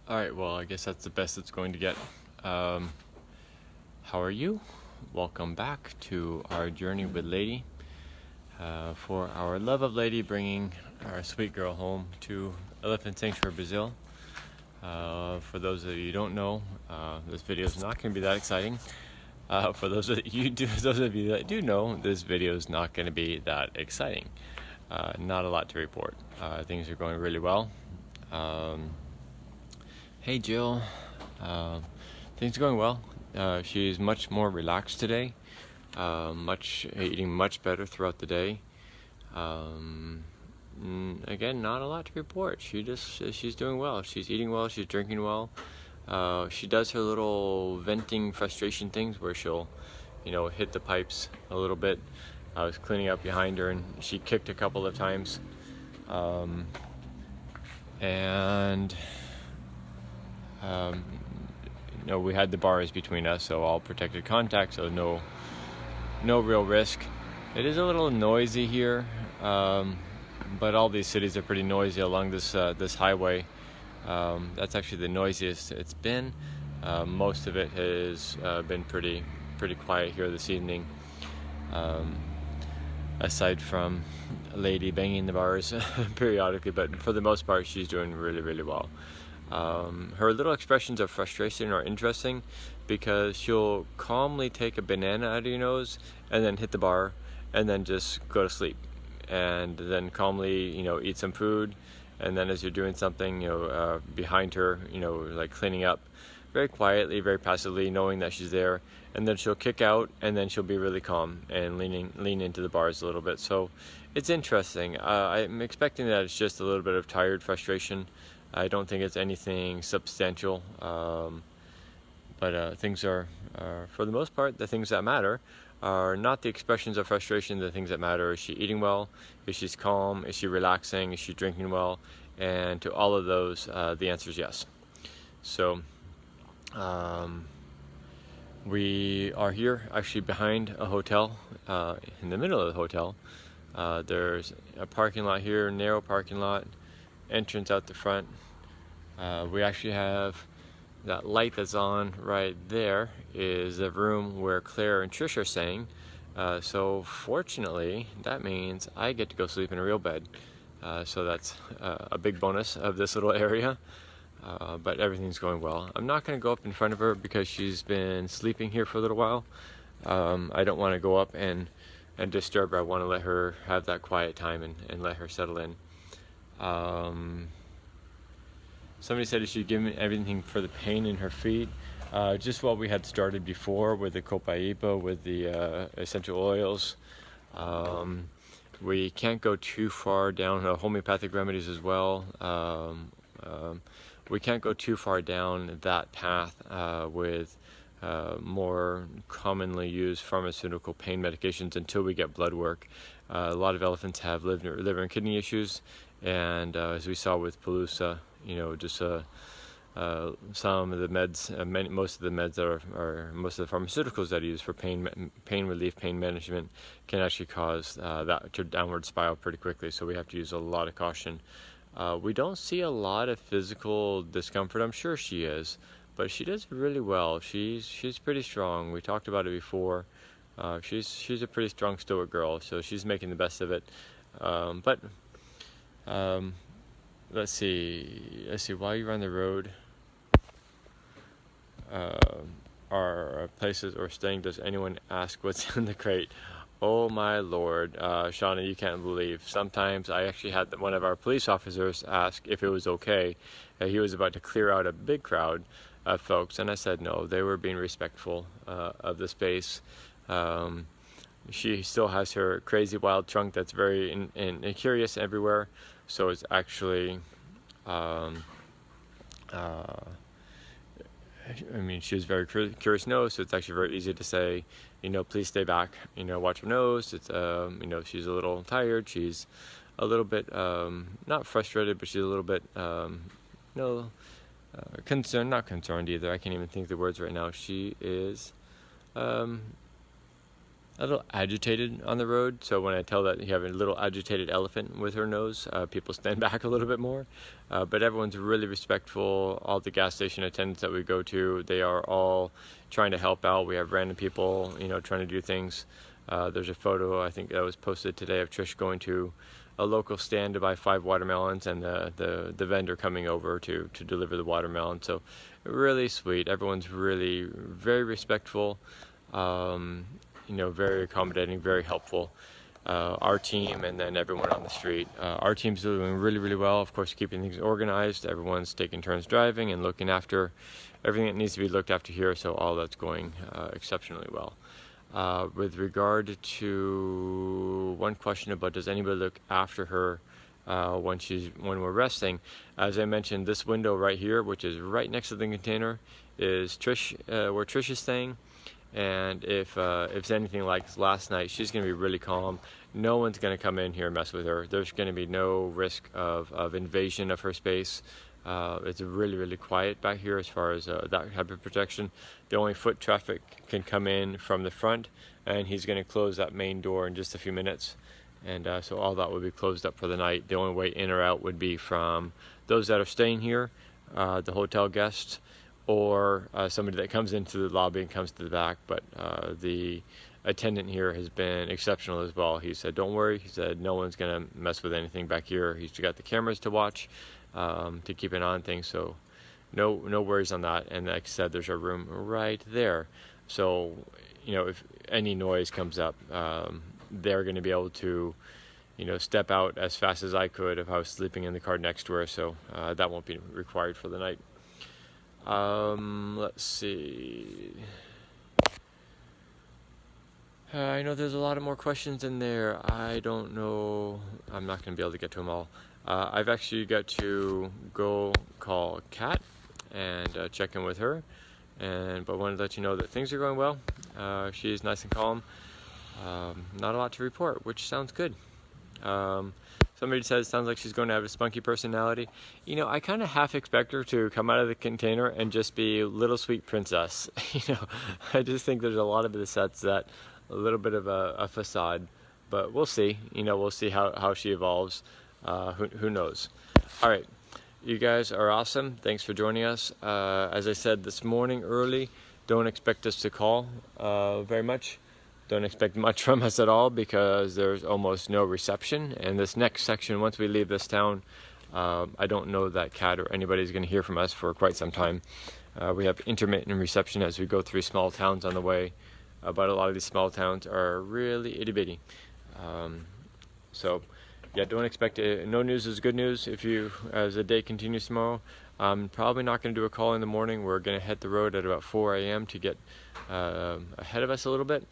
Alright, well, I guess that's the best it's going to get. Um, how are you? Welcome back to our journey with Lady. For our love of Lady bringing our sweet girl home to Elephant Sanctuary, Brazil. For those of you who don't know, this video is not going to be that exciting. For those of you that do know, this video is not going to be that exciting. Not a lot to report. Things are going really well. Hey Jill, things are going well. She's much more relaxed today, eating much better throughout the day. Again, not a lot to report. She's doing well. She's eating well. She's drinking well. She does her little venting frustration things where she'll, hit the pipes a little bit. I was cleaning up behind her and she kicked a couple of times, and. We had the bars between us, so all protected contact, so no real risk. It is a little noisy here, but all these cities are pretty noisy along this highway. That's actually the noisiest it's been. Most of it has been pretty quiet here this evening, aside from a lady banging the bars periodically, but for the most part she's doing really well. Her little expressions of frustration are interesting because she'll calmly take a banana out of your nose and then hit the bar and then just go to sleep, and then calmly eat some food, and then as you're doing something behind her, like cleaning up, very quietly, very passively, knowing that she's there, and then she'll kick out and then she'll be really calm and lean into the bars a little bit. So it's interesting. I'm expecting that it's just a little bit of tired frustration. I don't think it's anything substantial, but things are, for the most part, the things that matter are not the expressions of frustration. The things that matter: is she eating well? Is she calm? Is she relaxing? Is she drinking well? And to all of those, the answer is yes. So we are here actually behind a hotel, in the middle of the hotel. There's a parking lot here, narrow parking lot, entrance out the front. We actually have that light that's on right there is the room where Claire and Trish are staying. So fortunately, that means I get to go sleep in a real bed. So that's a big bonus of this little area. But everything's going well. I'm not going to go up in front of her because she's been sleeping here for a little while. I don't want to go up and disturb her. I want to let her have that quiet time and let her settle in. Somebody said she should give me everything for the pain in her feet. Just what we had started before with the copaiba, with the essential oils. We can't go too far down homeopathic remedies as well. We can't go too far down that path with more commonly used pharmaceutical pain medications until we get blood work. A lot of elephants have liver and kidney issues, and as we saw with Palooza, just some of the meds, most of the meds that are most of the pharmaceuticals that are used for pain relief, pain management, can actually cause that to downward spiral pretty quickly. So we have to use a lot of caution. We don't see a lot of physical discomfort. I'm sure she is, but she does really well. She's pretty strong. We talked about it before. She's a pretty strong, stoic girl, so she's making the best of it. Let's see. While you're on the road, are places or staying, does anyone ask what's in the crate? Oh my Lord, Shauna, you can't believe. Sometimes I actually had one of our police officers ask if it was okay. He was about to clear out a big crowd of folks, and I said no. They were being respectful of the space. She still has her crazy wild trunk that's very curious everywhere. So it's actually, she was very curious nose, so it's actually very easy to say, please stay back, watch her nose. It's, she's a little tired. She's a little bit, not frustrated, but she's a little bit, concerned, not concerned either. I can't even think the words right now. She is, a little agitated on the road. So when I tell that you have a little agitated elephant with her nose, people stand back a little bit more. But everyone's really respectful. All the gas station attendants that we go to, they are all trying to help out. We have random people, trying to do things. There's a photo I think that was posted today of Trish going to a local stand to buy 5 watermelons, and the vendor coming over to deliver the watermelon. So really sweet. Everyone's really very respectful. Very accommodating, very helpful. Our team and then everyone on the street. Our team's doing really, really well. Of course, keeping things organized. Everyone's taking turns driving and looking after everything that needs to be looked after here. So all that's going exceptionally well. With regard to one question about does anybody look after her when we're resting, as I mentioned, this window right here, which is right next to the container, is where Trish is staying. And if it's anything like last night, she's going to be really calm. No one's going to come in here and mess with her. There's going to be no risk of invasion of her space. It's really, really quiet back here as far as that type of protection. The only foot traffic can come in from the front, and he's going to close that main door in just a few minutes. And so all that will be closed up for the night. The only way in or out would be from those that are staying here, the hotel guests, or somebody that comes into the lobby and comes to the back. But the attendant here has been exceptional as well. He said, don't worry. He said, no one's going to mess with anything back here. He's got the cameras to watch, to keep an eye on things. So no worries on that. And like I said, there's a room right there. So, if any noise comes up, they're going to be able to, step out as fast as I could if I was sleeping in the car next to her. So that won't be required for the night. Let's see. I know there's a lot of more questions in there. I don't know. I'm not going to be able to get to them all. I've actually got to go call Kat and check in with her. But I wanted to let you know that things are going well. She's nice and calm. Not a lot to report, which sounds good. Somebody says it sounds like she's going to have a spunky personality. I kind of half expect her to come out of the container and just be little sweet princess. I just think there's a lot of the sets that a little bit of a facade, but we'll see. We'll see how she evolves. Who knows? All right, you guys are awesome. Thanks for joining us. As I said this morning early, don't expect us to call very much. Don't expect much from us at all because there's almost no reception. And this next section, once we leave this town, I don't know that Kat or anybody's going to hear from us for quite some time. We have intermittent reception as we go through small towns on the way, but a lot of these small towns are really itty bitty. So yeah, don't expect it. No news is good news. As the day continues tomorrow, I'm probably not going to do a call in the morning. We're going to hit the road at about 4 a.m. to get ahead of us a little bit.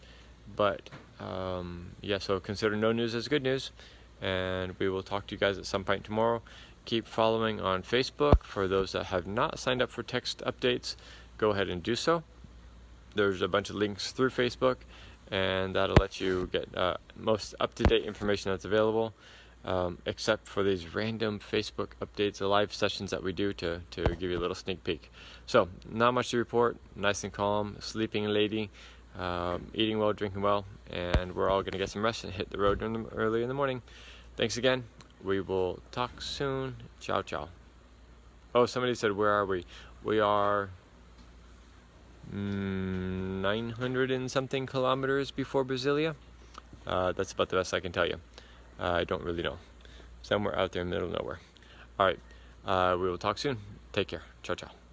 But so consider no news as good news, and we will talk to you guys at some point tomorrow. Keep following on Facebook. For those that have not signed up for text updates, go ahead and do so. There's a bunch of links through Facebook, and that'll let you get most up-to-date information that's available, except for these random Facebook updates, the live sessions that we do to give you a little sneak peek. So not much to report. Nice and calm, sleeping lady. Eating well, drinking well, and we're all going to get some rest and hit the road early in the morning. Thanks again. We will talk soon. Ciao, ciao. Oh, somebody said, where are we? We are 900 and something kilometers before Brasilia. That's about the best I can tell you. I don't really know. Somewhere out there in the middle of nowhere. All right. We will talk soon. Take care. Ciao, ciao.